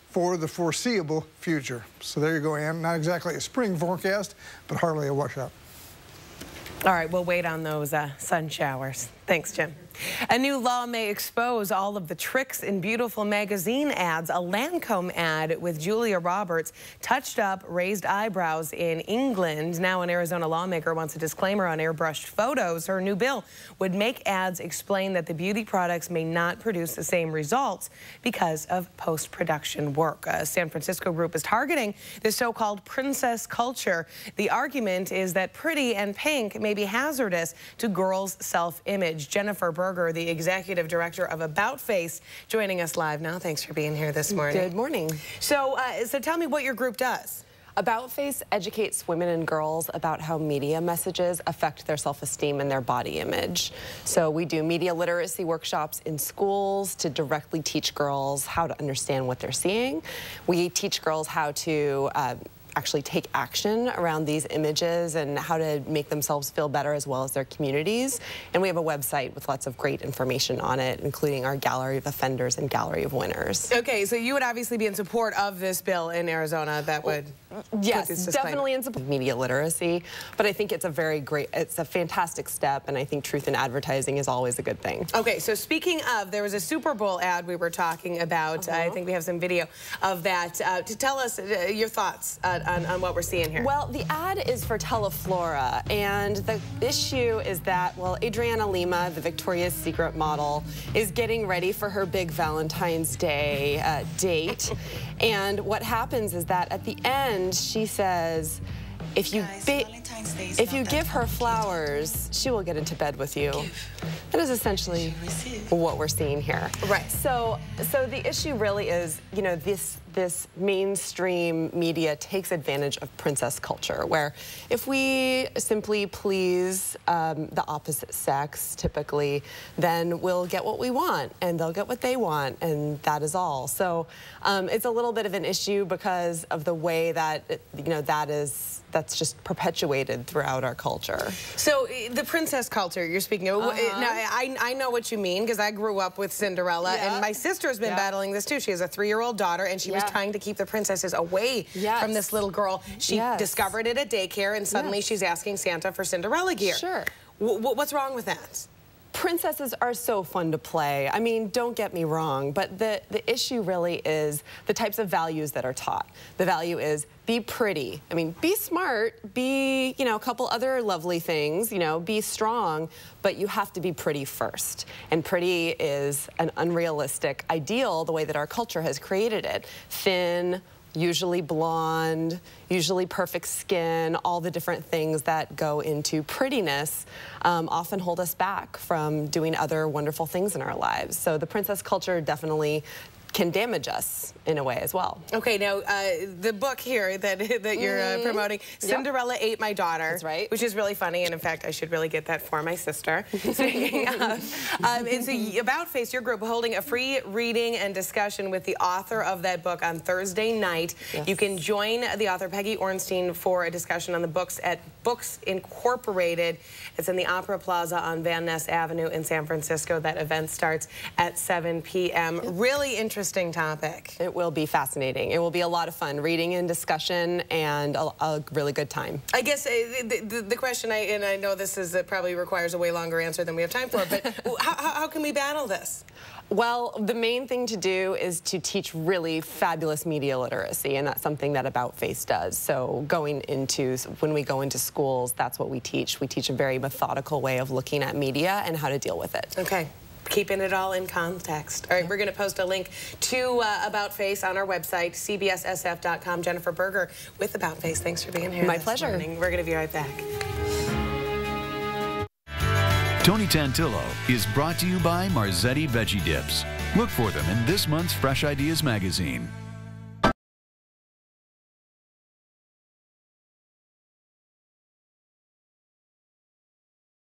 for the foreseeable future. So there you go, Ann. Not exactly a spring forecast, but hardly a washout. All right, we'll wait on those sun showers. Thanks, Jim. A new law may expose all of the tricks in beautiful magazine ads. A Lancome ad with Julia Roberts touched up raised eyebrows in England. Now an Arizona lawmaker wants a disclaimer on airbrushed photos. Her new bill would make ads explain that the beauty products may not produce the same results because of post-production work. A San Francisco group is targeting the so-called princess culture. The argument is that pretty and pink may be hazardous to girls' self-image. Jennifer Berger, the executive director of About Face, joining us live now. Thanks for being here this morning. Good morning. So tell me what your group does. About Face educates women and girls about how media messages affect their self-esteem and their body image. So we do media literacy workshops in schools to directly teach girls how to understand what they're seeing. We teach girls how to actually take action around these images and how to make themselves feel better as well as their communities. And we have a website with lots of great information on it, including our gallery of offenders and gallery of winners. Okay, so you would obviously be in support of this bill in Arizona that would... Yes, definitely in support of media literacy, but I think it's a fantastic step, and I think truth in advertising is always a good thing. Okay, so speaking of, there was a Super Bowl ad we were talking about. I think we have some video of that. To tell us your thoughts on what we're seeing here. Well, the ad is for Teleflora, and the issue is that, well, Adriana Lima, the Victoria's Secret model, is getting ready for her big Valentine's Day date, and what happens is that at the end, she says, if you give her flowers, she will get into bed with you. That is essentially what we're seeing here. Right. So the issue really is, you know, this mainstream media takes advantage of princess culture, where if we simply please the opposite sex, typically, then we'll get what we want, and they'll get what they want, and that is all. So it's a little bit of an issue because of the way that, you know, that's just perpetuated throughout our culture. So the princess culture you're speaking of, now, I know what you mean because I grew up with Cinderella, and my sister's been battling this too. She has a 3-year-old daughter, and she was trying to keep the princesses away from this little girl. She discovered it at daycare, and suddenly she's asking Santa for Cinderella gear. Sure. What's wrong with that? Princesses are so fun to play. I mean, don't get me wrong, but the issue really is the types of values that are taught. The value is be pretty. I mean, be smart, be, you know, a couple other lovely things, you know, be strong, but you have to be pretty first. And pretty is an unrealistic ideal the way that our culture has created it. Thin, usually blonde, usually perfect skin, all the different things that go into prettiness often hold us back from doing other wonderful things in our lives. So the princess culture definitely can damage us in a way as well. Okay, now the book here that you're promoting, Cinderella Ate My Daughter. That's right. Which is really funny, and in fact, I should really get that for my sister. Speaking of, it's About Face, your group, holding a free reading and discussion with the author of that book on Thursday night. You can join the author, Peggy Ornstein, for a discussion on the books at Books Incorporated. It's in the Opera Plaza on Van Ness Avenue in San Francisco. That event starts at 7 p.m. Really interesting topic. It will be fascinating. It will be a lot of fun, reading and discussion, and a really good time. I guess the question, and I know this is probably requires a way longer answer than we have time for, but how can we battle this? Well, the main thing to do is to teach really fabulous media literacy, and that's something that About Face does. So when we go into schools, that's what we teach. We teach a very methodical way of looking at media and how to deal with it. Okay. Keeping it all in context. All right, we're going to post a link to About Face on our website, cbssf.com. Jennifer Berger with About Face. Thanks for being here. My pleasure. Morning. We're going to be right back. Tony Tantillo is brought to you by Marzetti Veggie Dips. Look for them in this month's Fresh Ideas magazine.